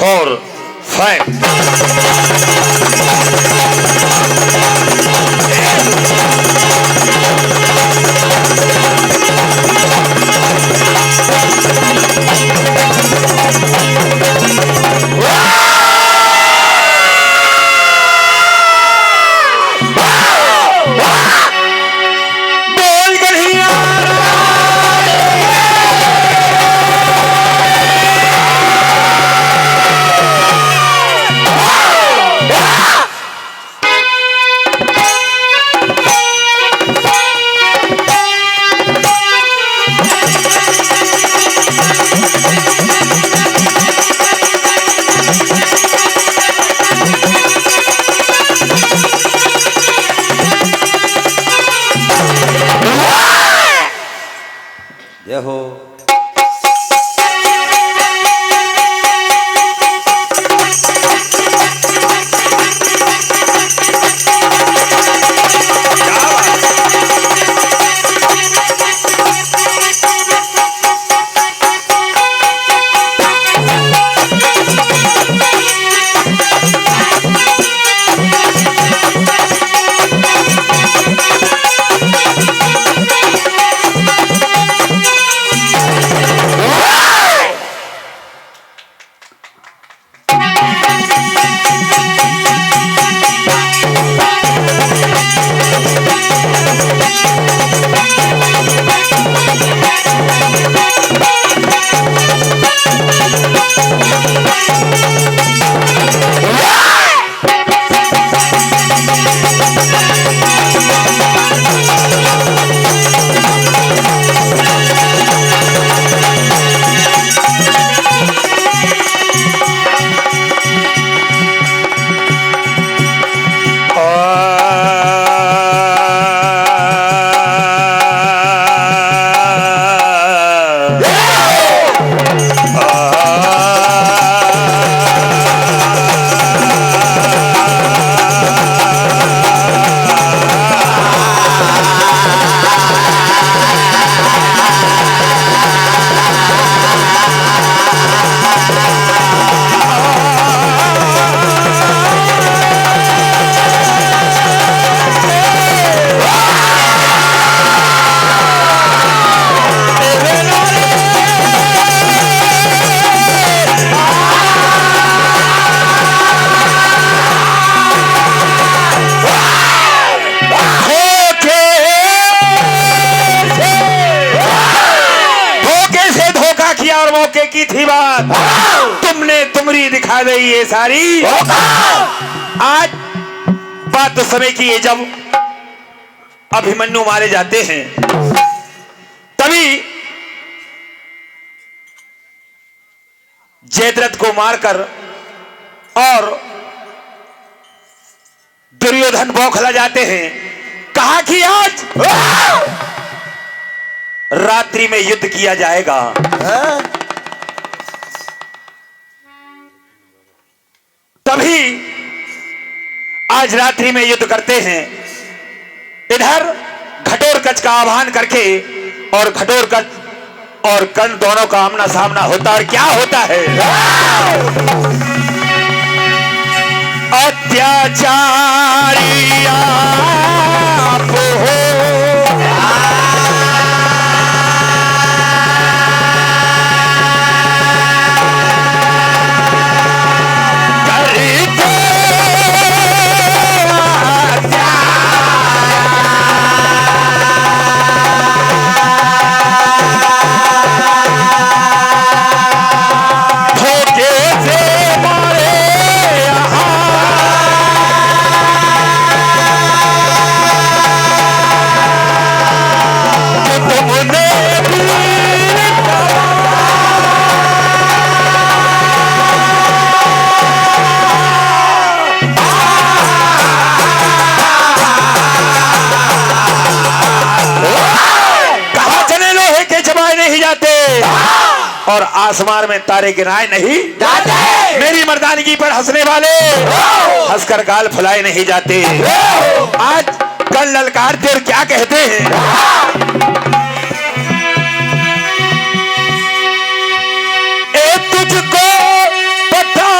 4 5 जय हो। की थी बात, तुमने तुमरी दिखा दी ये सारी। आज बात तो समय की है जब अभिमन्यु मारे जाते हैं, तभी जयद्रथ को मारकर और दुर्योधन बौखला जाते हैं। कहा कि आज रात्रि में युद्ध किया जाएगा। तभी आज रात्रि में युद्ध करते हैं। इधर घटोत्कच का आह्वान करके और घटोत्कच और कर्ण दोनों का आमना सामना होता। और क्या होता है? अत्याचारी आप हो, और आसमान में तारे गिराए नहीं जाते। मेरी मर्दानगी पर हंसने वाले हंसकर गाल फुलाए नहीं जाते। आज कल ललकारते और क्या कहते हैं? ए तुझको पता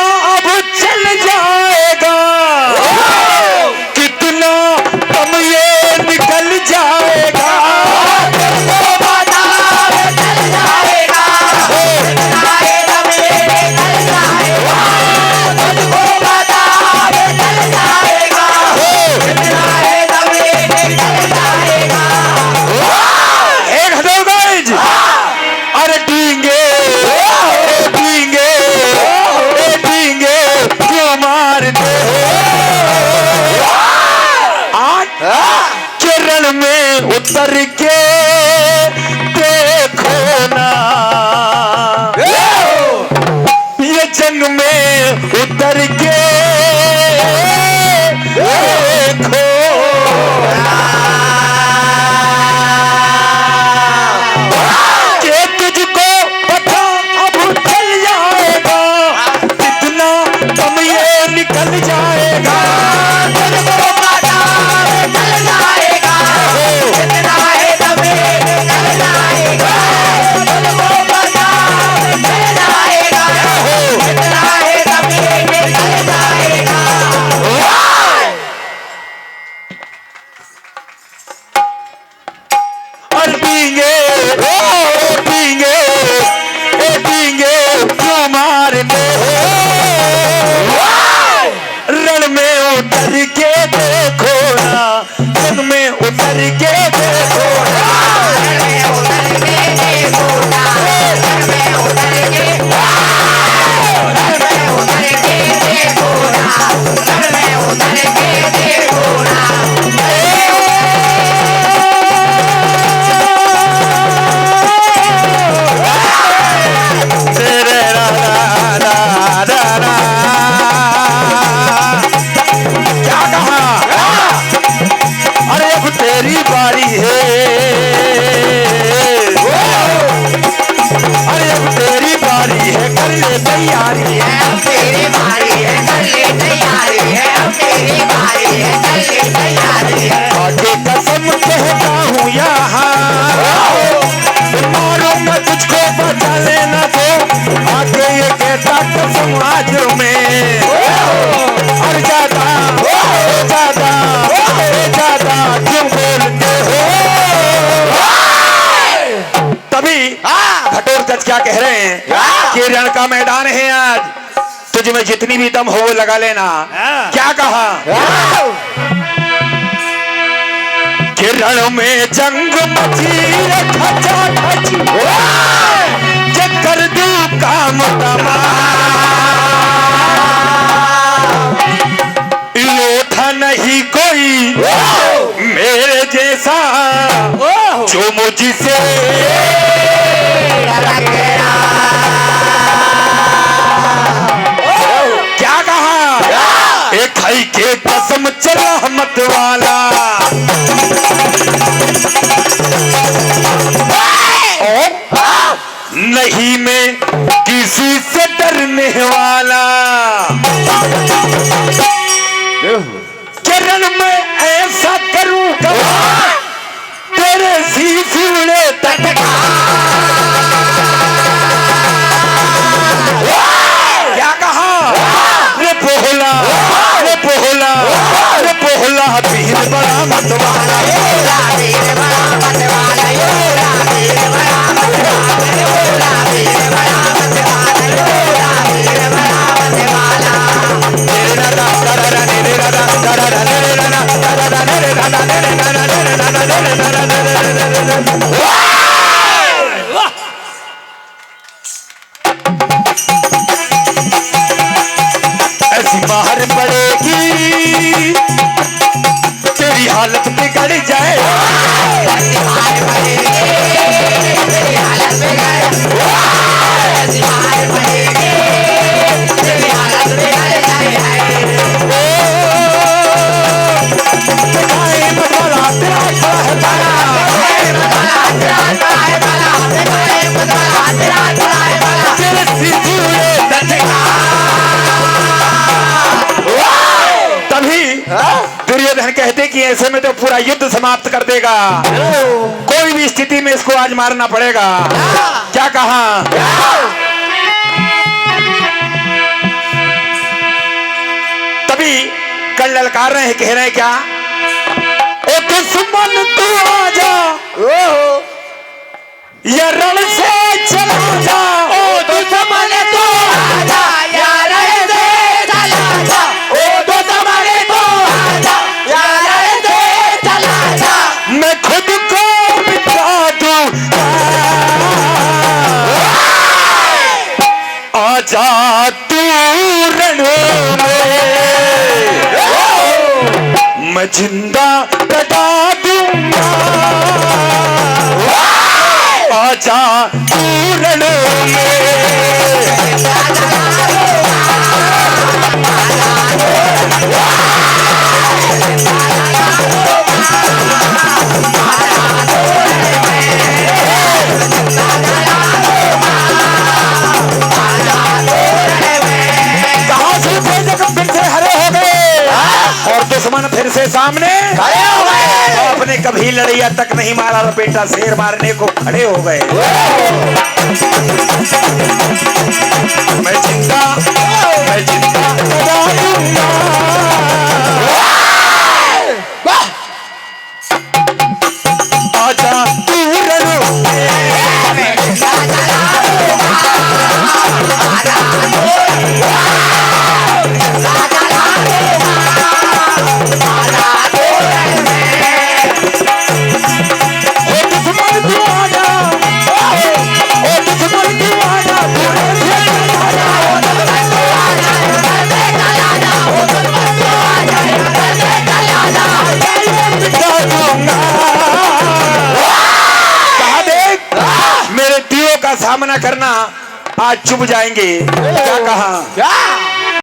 ले तैयारी है, तेरी बारी है, कर ले तैयारी है, तेरी बारी है, कर ले तैयारी है। आगे कसम कहता हूँ यहाँ, मारूंगा तुझको बचा लेना तो, आगे ये कहता कसम आज में। और ज्यादा ज्यादा ज्यादा क्यों बोलते हो? तभी घटोत्कच क्या कह रहे हैं कि रण का मैदान है आज, तुझ में जितनी भी दम हो वो लगा लेना। क्या कहा कि रण में जंग मची रे खचा खची, जे कर दू काम तमाम, लोथा नहीं कोई मेरे जैसा जो मुझसे क्या कहा? एक खाई के कसम चला मत वाला, और नहीं मैं किसी से डरने वाला। चरण में ऐसा करूंगा तेरे शीशी उड़े तटका। क्या कहा? रे पोहला रे पोहला रे पोहला पीर बड़ा मत वाला, वीर बड़ा मत वाला, वीर बड़ा मत वाला, वीर बड़ा मत वाला, वीर बड़ा मत वाला। ऐसी बाहर पड़ेगी तेरी हालत बिगड़ जाए, दुर्योधन कहते कि ऐसे में तो पूरा युद्ध समाप्त कर देगा, कोई भी स्थिति में इसको आज मारना पड़ेगा। क्या कहा? तभी कल ललकार रहे हैं, कह रहे हैं क्या? ओ दुश्मन तू आजा, या रण से चला जा, ओ दुश्मन तू आजा, या रण से चला जा, ओ दुश्मन तू आजा, या रण से चला जा। मैं खुद को मिटा दूं, आजा तू रण में, मैं जिंदा लगा दूंगा, आजा तू रण में। और दुश्मन फिर से सामने खड़े हो गए, आपने कभी लड़ैया तक नहीं मारा, बेटा शेर मारने को खड़े हो गए। मैं जिंदा आजा तू रण में, सामना करना आज चुप जाएंगे। क्या कहा?